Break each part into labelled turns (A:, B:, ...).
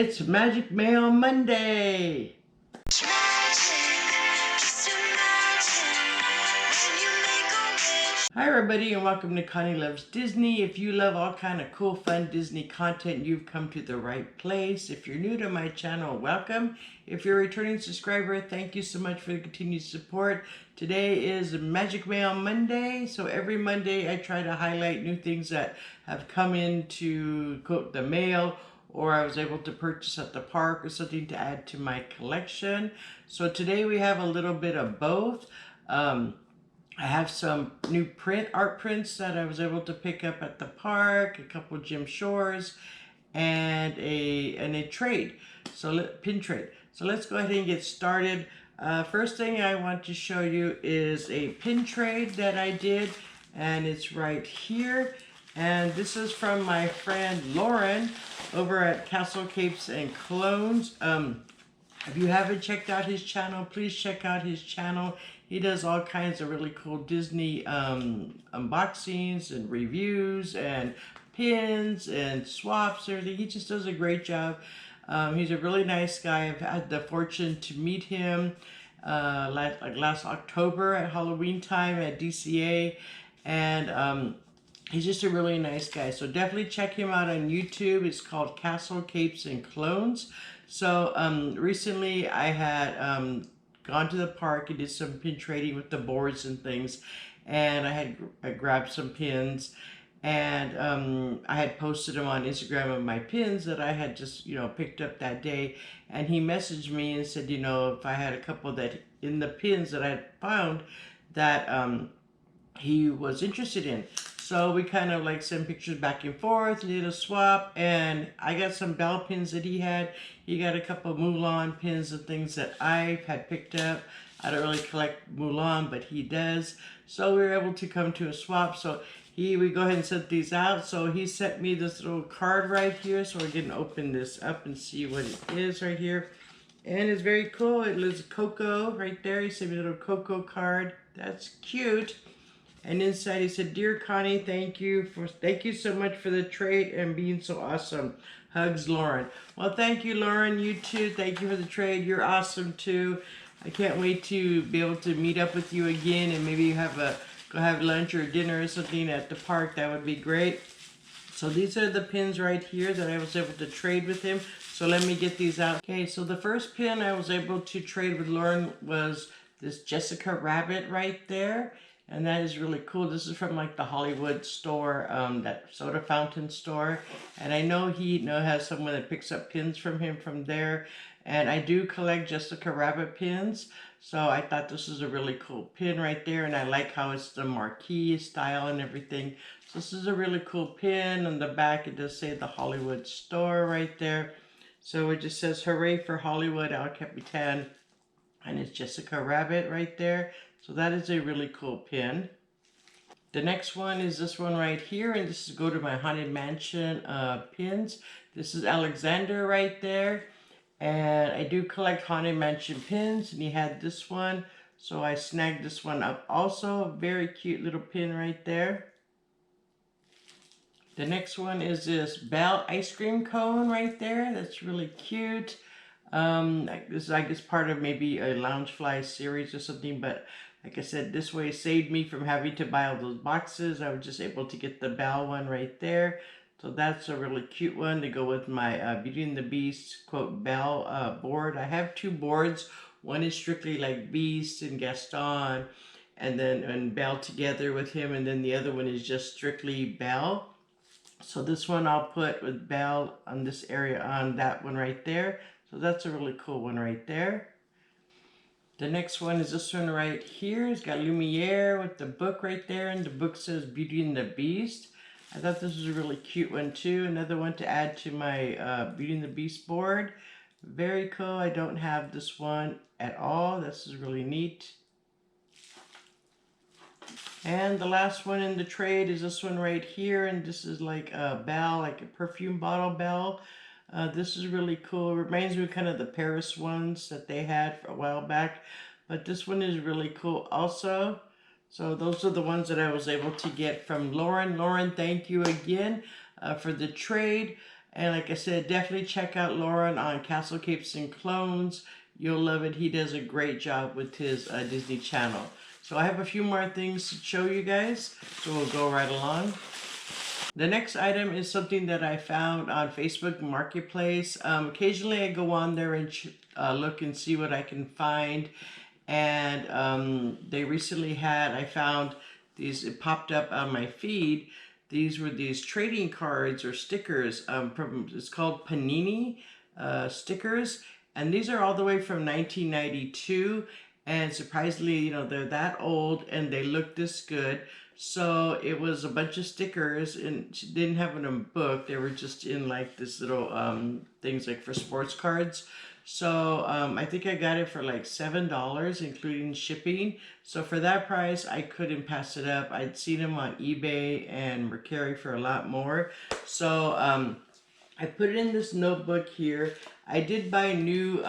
A: It's Magic Mail Monday. Hi everybody and welcome to Connie Loves Disney. If you love all kind of cool, fun Disney content, you've come to the right place. If you're new to my channel, welcome. If you're a returning subscriber, thank you so much for the continued support. Today is Magic Mail Monday, so every Monday I try to highlight new things that have come into quote the mail, or I was able to purchase at the park, or something to add to my collection. So today we have a little bit of both. I have some new art prints that I was able to pick up at the park, a couple Jim Shores, and a trade, pin trade. So let's go ahead and get started. First thing I want to show you is a pin trade that I did, and it's right here. And this is from my friend Lauren over at Castle Capes and Clones. If you haven't checked out his channel, please check out his channel. He does all kinds of really cool Disney unboxings and reviews and pins and swaps, everything. He just does a great job. He's a really nice guy. I've had the fortune to meet him last October at Halloween time at DCA, and he's just a really nice guy. So definitely check him out on YouTube. It's called Castle Capes and Clones. So recently I had gone to the park and did some pin trading with the boards and things, and I grabbed some pins, and I had posted them on Instagram of my pins that I had just picked up that day. And he messaged me and said, if I had a couple that in the pins that I had found that he was interested in. So we kind of like sent pictures back and forth, did a swap, and I got some bell pins that he had. He got a couple of Mulan pins and things that I had picked up. I don't really collect Mulan, but he does. So we were able to come to a swap. So we go ahead and set these out. So he sent me this little card right here. So we're going to open this up and see what it is right here. And it's very cool. It lives Coco right there. He sent me a little Coco card. That's cute. And inside he said, "Dear Connie, thank you so much for the trade and being so awesome. Hugs, Lauren." Well, thank you, Lauren. You too. Thank you for the trade. You're awesome too. I can't wait to be able to meet up with you again and maybe go have lunch or dinner or something at the park. That would be great. So these are the pins right here that I was able to trade with him. So let me get these out. Okay, so the first pin I was able to trade with Lauren was this Jessica Rabbit right there. And that is really cool. This is from like the Hollywood store, that soda fountain store. And I know he has someone that picks up pins from him from there. And I do collect Jessica Rabbit pins. So I thought this was a really cool pin right there. And I like how it's the marquee style and everything. So this is a really cool pin. On the back it does say the Hollywood store right there. So it just says, "Hooray for Hollywood, El Capitan." And it's Jessica Rabbit right there. So that is a really cool pin. The next one is this one right here, and this is Go to My Haunted Mansion pins. This is Alexander right there. And I do collect Haunted Mansion pins, and he had this one. So I snagged this one up also. Very cute little pin right there. The next one is this Belle ice cream cone right there. That's really cute. This is, I guess, part of maybe a Loungefly series or something, but like I said, this way saved me from having to buy all those boxes. I was just able to get the Belle one right there. So that's a really cute one to go with my Beauty and the Beast, quote, Belle board. I have two boards. One is strictly like Beast and Gaston, and Belle together with him, and then the other one is just strictly Belle. So this one I'll put with Belle on this area on that one right there. So that's a really cool one right there. The next one is this one right here. It's got Lumiere with the book right there, and the book says Beauty and the Beast. I thought this was a really cute one too. Another one to add to my Beauty and the Beast board. Very cool. I don't have this one at all. This is really neat. And the last one in the trade is this one right here, and this is like a Belle, like a perfume bottle Belle. This is really cool. It reminds me of kind of the Paris ones that they had for a while back. But this one is really cool also. So those are the ones that I was able to get from Lauren. Lauren, thank you again for the trade. And like I said, definitely check out Lauren on Castle Capes and Clones. You'll love it. He does a great job with his Disney Channel. So I have a few more things to show you guys. So we'll go right along. The next item is something that I found on Facebook Marketplace. Occasionally I go on there and look and see what I can find. And they recently had, I found these, it popped up on my feed. These were these trading cards or stickers from, it's called Panini Stickers. And these are all the way from 1992. And surprisingly, you know, they're that old and they look this good. So it was a bunch of stickers, and she didn't have them in a book. They were just in like this little things like for sports cards. So I think I got it for like $7, including shipping. So for that price, I couldn't pass it up. I'd seen them on eBay and Mercari for a lot more. So I put it in this notebook here. I did buy new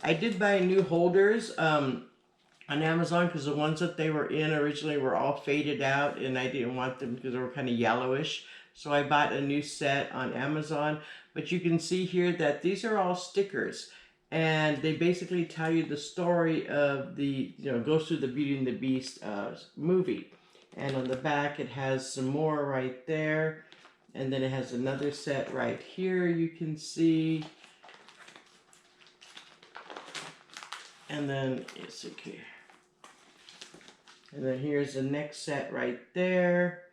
A: I did buy new holders on Amazon because the ones that they were in originally were all faded out and I didn't want them because they were kind of yellowish. So I bought a new set on Amazon. But you can see here that these are all stickers. And they basically tell you the story of the, you know, goes through the Beauty and the Beast movie. And on the back it has some more right there. And then it has another set right here you can see. And then, it's okay. And then here's the next set right there.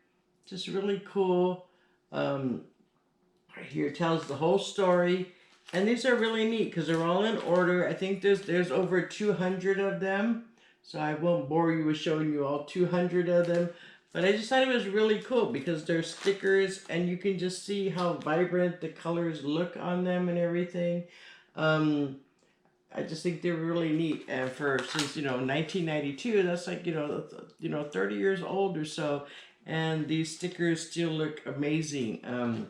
A: Just really cool. Right here tells the whole story. And these are really neat because they're all in order. I think there's over 200 of them. So I won't bore you with showing you all 200 of them. But I just thought it was really cool because they're stickers and you can just see how vibrant the colors look on them and everything. I just think they're really neat, and since 1992, that's like 30 years old or so, and these stickers still look amazing.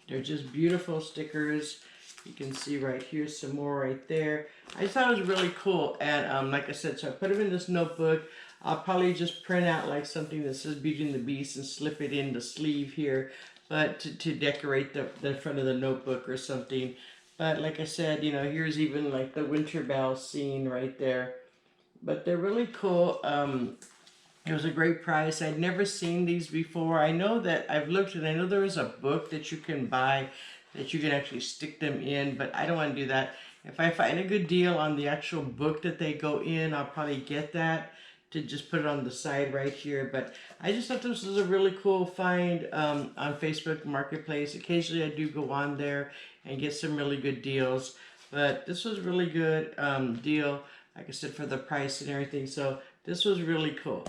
A: They're just beautiful stickers. You can see right here some more right there. I just thought it was really cool, and like I said, so I put them in this notebook. I'll probably just print out like something that says Beauty and the Beast and slip it in the sleeve here, but to decorate the front of the notebook or something. But like I said, here's even like the Winter Bell scene right there. But they're really cool. It was a great price. I'd never seen these before. I know that I've looked and I know there is a book that you can buy that you can actually stick them in, but I don't want to do that. If I find a good deal on the actual book that they go in, I'll probably get that to just put it on the side right here. But I just thought this was a really cool find on Facebook Marketplace. Occasionally I do go on there and get some really good deals. But this was a really good deal, like I said, for the price and everything. So this was really cool.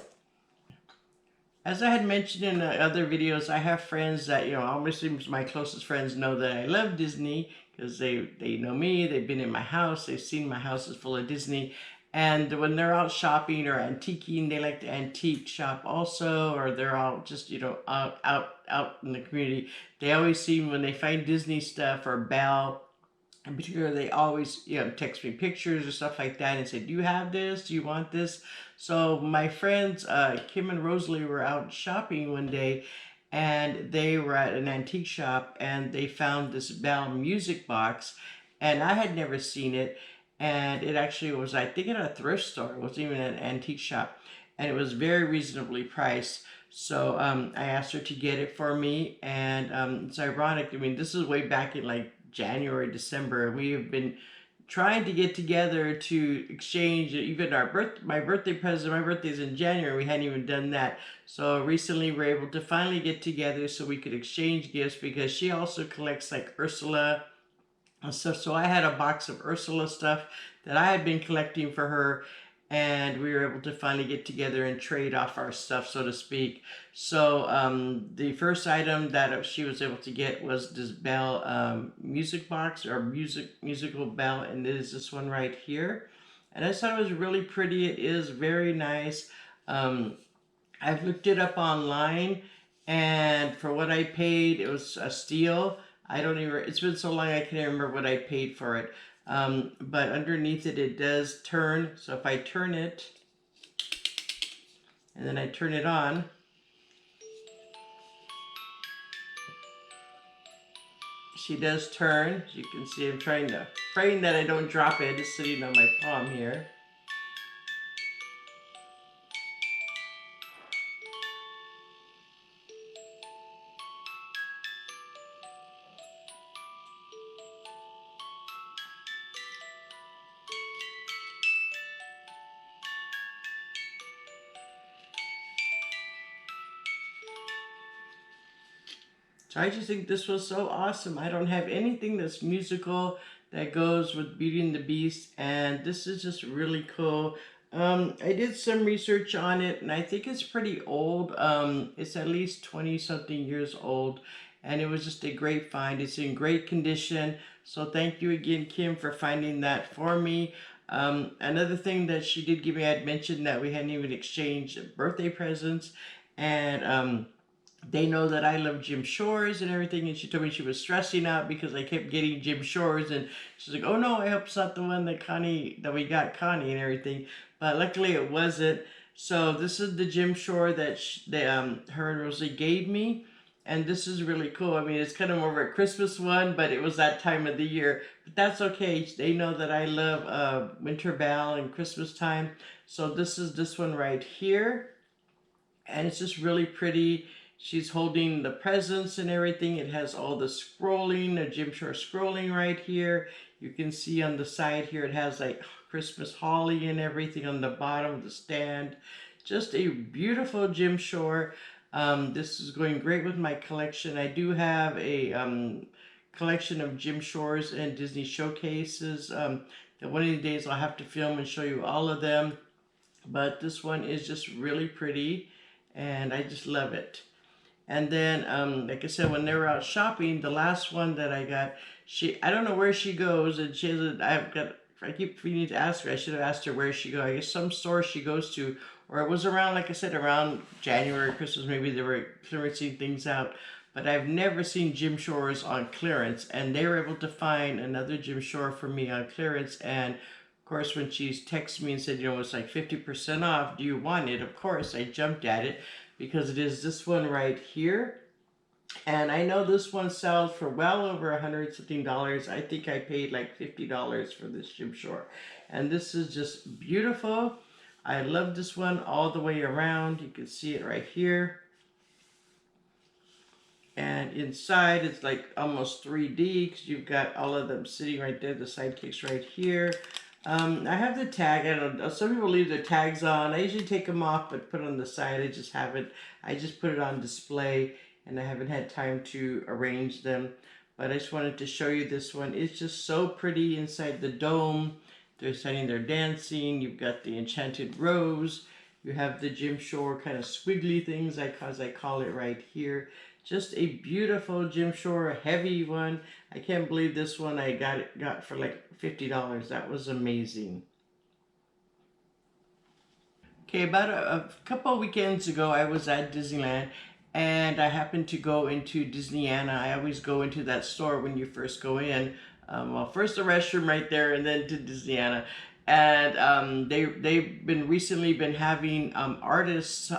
A: As I had mentioned in other videos, I have friends that, obviously my closest friends know that I love Disney because they know me, they've been in my house, they've seen my house is full of Disney. And when they're out shopping or antiquing, they like to antique shop also, or they're out just, out in the community. They always seem, when they find Disney stuff or Belle, in particular, they always, text me pictures or stuff like that and say, do you have this? Do you want this? So my friends, Kim and Rosalie, were out shopping one day and they were at an antique shop and they found this Belle music box and I had never seen it. And it actually was, I think, in a thrift store. It wasn't even an antique shop. And it was very reasonably priced. So I asked her to get it for me. And it's ironic. I mean, this is way back in like January, December. We have been trying to get together to exchange even my birthday present. My birthday's in January. We hadn't even done that. So recently we were able to finally get together so we could exchange gifts because she also collects like Ursula and stuff. So I had a box of Ursula stuff that I had been collecting for her, and we were able to finally get together and trade off our stuff, so to speak. So the first item that she was able to get was this Belle music box, or musical Belle, and it is this one right here. And I just thought it was really pretty. It is very nice. I've looked it up online, and for what I paid, it was a steal. It's been so long I can't remember what I paid for it. But underneath it, it does turn. So if I turn it, and then I turn it on, she does turn. As you can see, I'm praying that I don't drop it. It's sitting on my palm here. So I just think this was so awesome. I don't have anything that's musical that goes with Beauty and the Beast, and this is just really cool. I did some research on it, and I think it's pretty old. It's at least 20 something years old, and it was just a great find. It's in great condition. So thank you again, Kim, for finding that for me. Another thing that she did give me, I had mentioned that we hadn't even exchanged birthday presents, and they know that I love Jim Shores and everything, and she told me she was stressing out because I kept getting Jim Shores, and she's like, "Oh no, I hope it's not the one that we got Connie and everything." But luckily it wasn't. So this is the Jim Shore that her and Rosie gave me, and this is really cool. I mean, it's kind of more of a Christmas one, but it was that time of the year. But that's okay. They know that I love Winter Bell and Christmas time. So this is this one right here, and it's just really pretty. She's holding the presents and everything. It has all the scrolling, the Jim Shore scrolling right here. You can see on the side here, it has like Christmas holly and everything on the bottom of the stand. Just a beautiful Jim Shore. This is going great with my collection. I do have a collection of Jim Shores and Disney showcases. That one of the days I'll have to film and show you all of them. But this one is just really pretty, and I just love it. And then, like I said, when they were out shopping, the last one that I got, I don't know where she goes, and she has I keep needing to ask her. I should have asked her where she goes. I guess some store she goes to, or it was around, like I said, around January, Christmas, maybe they were clearancing things out. But I've never seen Jim Shores on clearance, and they were able to find another Jim Shore for me on clearance. And of course, when she texted me and said, it's like 50% off, do you want it? Of course, I jumped at it because it is this one right here. And I know this one sells for well over $100 something. I think I paid like $50 for this Jim Shore. And this is just beautiful. I love this one all the way around. You can see it right here. And inside it's like almost 3D because you've got all of them sitting right there. The sidekicks right here. I have the tag. I don't know. Some people leave their tags on. I usually take them off, but put on the side. I just haven't. I just put it on display, and I haven't had time to arrange them. But I just wanted to show you this one. It's just so pretty inside the dome. They're standing there dancing. You've got the enchanted rose. You have the Jim Shore kind of squiggly things, as I call it right here. Just a beautiful Jim Shore, heavy one. I can't believe this one I got for like $50. That was amazing. Okay, about a couple of weekends ago, I was at Disneyland, and I happened to go into Disneyana. I always go into that store when you first go in. Well, first the restroom right there, and then to Disneyana. And they've recently been having artists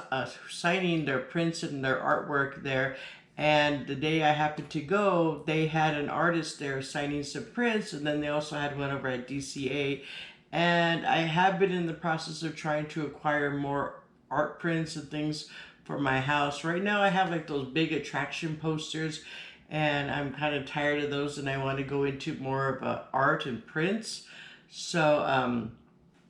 A: signing their prints and their artwork there. And the day I happened to go, they had an artist there signing some prints, and then they also had one over at DCA. And I have been in the process of trying to acquire more art prints and things for my house. Right now I have like those big attraction posters, and I'm kind of tired of those, and I want to go into more of art and prints. So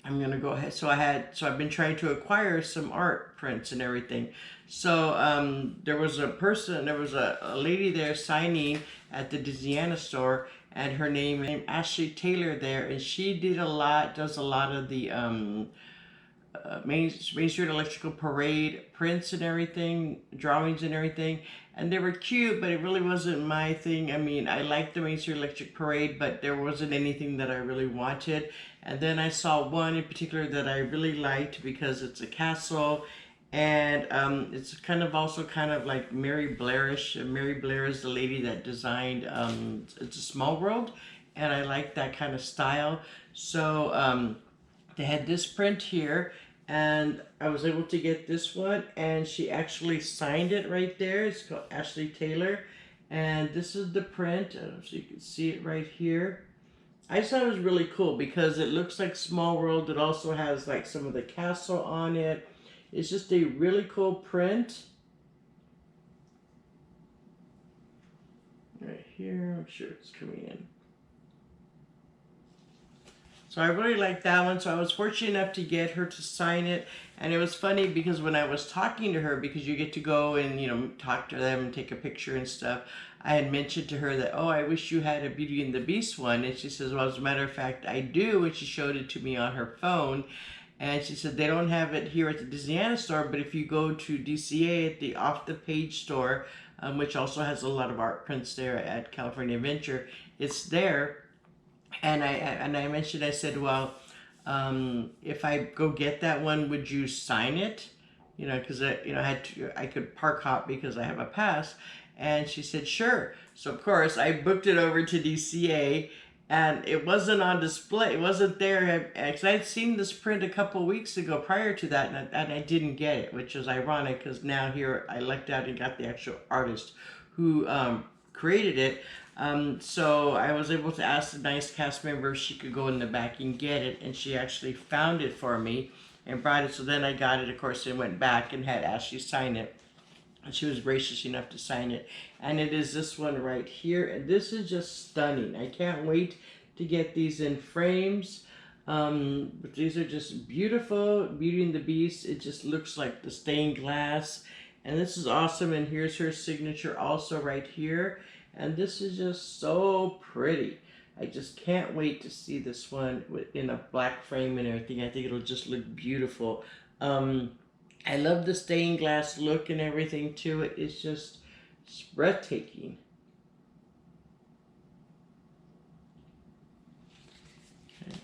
A: I'm gonna go ahead. So I've been trying to acquire some art prints and everything. So there was a lady there signing at the Disneyana store, and her name is Ashley Taylor there, and she does a lot of the Main Street Electrical Parade prints and everything, drawings and everything, and they were cute, but it really wasn't my thing. I mean, I liked the Main Street Electric Parade, but there wasn't anything that I really wanted. And then I saw one in particular that I really liked because it's a castle, and it's also kind of like Mary Blairish. Mary Blair is the lady that designed It's a Small World, and I like that kind of style. So they had this print here, and I was able to get this one, and she actually signed it right there. It's called Ashley Taylor, And this is the print. I don't know if you can see it right here. I just thought it was really cool because it looks like Small World. It also has like some of the castle on it. It's just a really cool print. Right here, I'm sure it's coming in. So I really liked that one. So I was fortunate enough to get her to sign it. And it was funny because when I was talking to her, because you get to go and, you know, talk to them and take a picture and stuff, I had mentioned to her that, oh, I wish you had a Beauty and the Beast one. And she says, well, as a matter of fact, I do. And she showed it to me on her phone. And she said, they don't have it here at the Disneyana store, but if you go to DCA at the Off the Page store, which also has a lot of art prints there at California Adventure, it's there. And I mentioned, I said, well, if I go get that one, would you sign it? You know, because I could park hop because I have a pass. And she said, sure. So of course I booked it over to DCA, and it wasn't on display. It wasn't there. Because I'd seen this print a couple weeks ago prior to that, and I didn't get it, which is ironic because now here I lucked out and got the actual artist who created it. So I was able to ask the nice cast member if she could go in the back and get it, and she actually found it for me and brought it. So then I got it, of course, and went back and had Ashley sign it. And she was gracious enough to sign it. And it is this one right here. And this is just stunning. I can't wait to get these in frames. But these are just beautiful. Beauty and the Beast. It just looks like the stained glass. And this is awesome. And here's her signature also right here. And this is just so pretty. I just can't wait to see this one in a black frame and everything. I think it'll just look beautiful. I love the stained glass look and everything to it. It's breathtaking. Okay,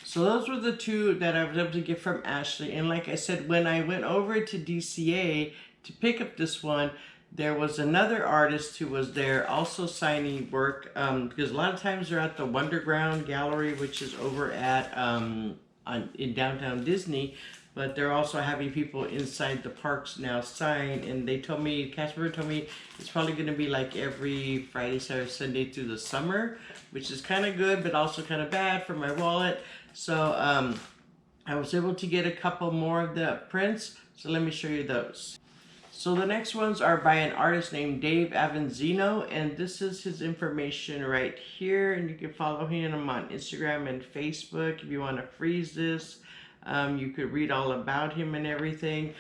A: so those were the two that I was able to get from Ashley. And like I said, when I went over to DCA to pick up this one, there was another artist who was there also signing work, because a lot of times they're at the Wonderground Gallery, which is over at in downtown Disney, but they're also having people inside the parks now sign. And they told me, Casper told me, it's probably going to be like every Friday, Saturday, Sunday through the summer, which is kind of good, but also kind of bad for my wallet. So I was able to get a couple more of the prints. So let me show you those. So the next ones are by an artist named Dave Avanzino, and this is his information right here, and you can follow him on Instagram and Facebook if you want to freeze this. You could read all about him and everything.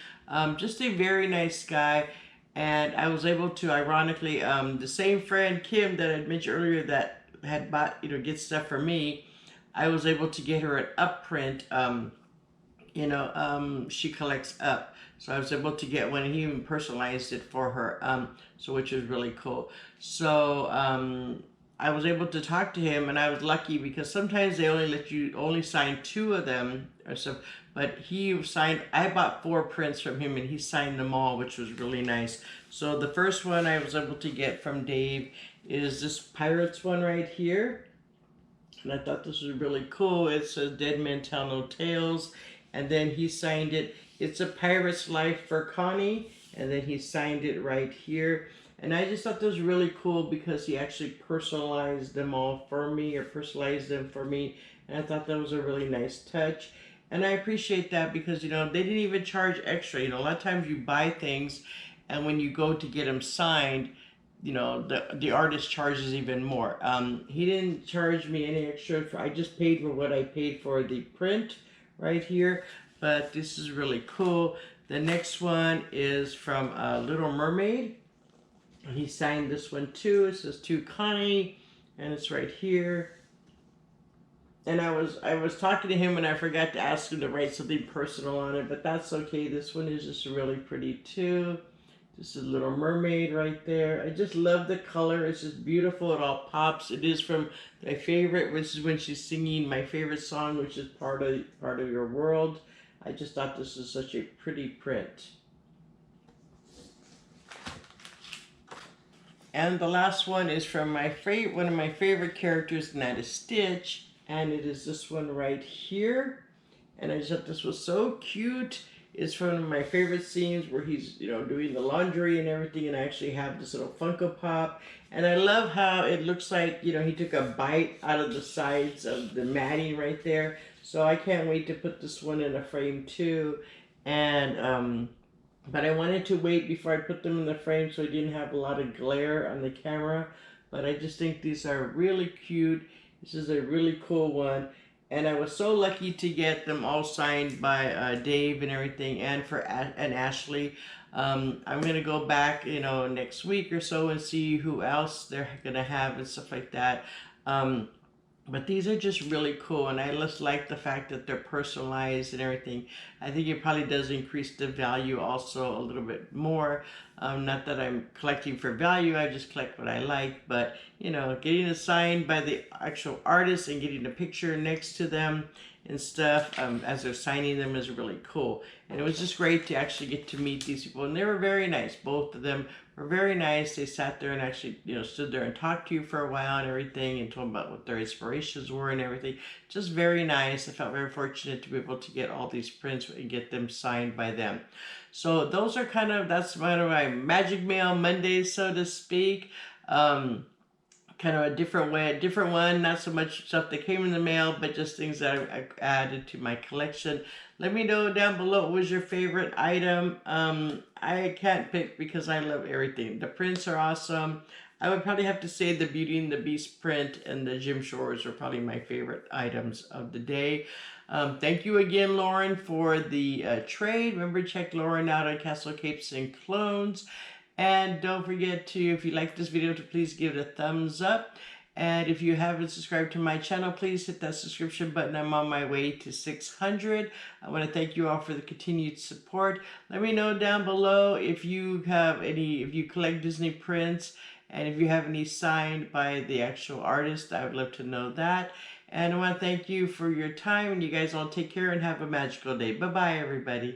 A: Just a very nice guy, and I was able to, ironically, the same friend Kim that I mentioned earlier that had bought, get stuff for me, I was able to get her an up print. She collects up. So I was able to get one, and he even personalized it for her, so which was really cool. So I was able to talk to him, and I was lucky because sometimes they only let you only sign 2 of them or so. But he signed. I bought 4 prints from him, and he signed them all, which was really nice. So the first one I was able to get from Dave is this Pirates one right here, and I thought this was really cool. It says "Dead Men Tell No Tales," and then he signed it. It's a pirate's life for Connie, and then he signed it right here. And I just thought this was really cool because he actually personalized them all for me, or personalized them for me. And I thought that was a really nice touch. And I appreciate that because, they didn't even charge extra. A lot of times you buy things, and when you go to get them signed, the artist charges even more. He didn't charge me any extra. I just paid for what I paid for the print right here. But this is really cool. The next one is from Little Mermaid. He signed this one too. It says "To Connie," and it's right here. And I was talking to him, and I forgot to ask him to write something personal on it, but that's okay. This one is just really pretty too. This is Little Mermaid right there. I just love the color. It's just beautiful. It all pops. It is from my favorite, which is when she's singing my favorite song, which is Part of Your World. I just thought this was such a pretty print. And the last one is from one of my favorite characters, and that is Stitch. And it is this one right here. And I just thought this was so cute. It's one of my favorite scenes where he's, you know, doing the laundry and everything, and I actually have this little Funko Pop. And I love how it looks like, you know, he took a bite out of the sides of the matting right there. So I can't wait to put this one in a frame too. And but I wanted to wait before I put them in the frame so I didn't have a lot of glare on the camera. But I just think these are really cute. This is a really cool one. And I was so lucky to get them all signed by Dave and everything, and and Ashley. I'm gonna go back, you know, next week or so and see who else they're gonna have and stuff like that. Um, but these are just really cool, and I just like the fact that they're personalized and everything. I think it probably does increase the value also a little bit more. Not that I'm collecting for value, I just collect what I like, but you know, getting it signed by the actual artist and getting a picture next to them and stuff as they're signing them is really cool. And it was just great to actually get to meet these people, and they were very nice. Both of them were very nice. They sat there and actually, you know, stood there and talked to you for a while and everything, and told about what their inspirations were and everything. Just very nice. I felt very fortunate to be able to get all these prints and get them signed by them. So those are that's one of my Magic Mail Mondays, so to speak. Kind of a different way, a different one. Not so much stuff that came in the mail, but just things that I added to my collection. Let me know down below what was your favorite item. I can't pick because I love everything. The prints are awesome. I would probably have to say the Beauty and the Beast print and the Jim Shores are probably my favorite items of the day. Thank you again, Lauren, for the trade. Remember, check Lauren out on Castle Capes and Clones. And don't forget to, if you like this video, to please give it a thumbs up. And if you haven't subscribed to my channel, please hit that subscription button. I'm on my way to 600. I want to thank you all for the continued support. Let me know down below if you have any, if you collect Disney prints, and if you have any signed by the actual artist. I would love to know that. And I want to thank you for your time, and you guys all take care and have a magical day. Bye-bye, everybody.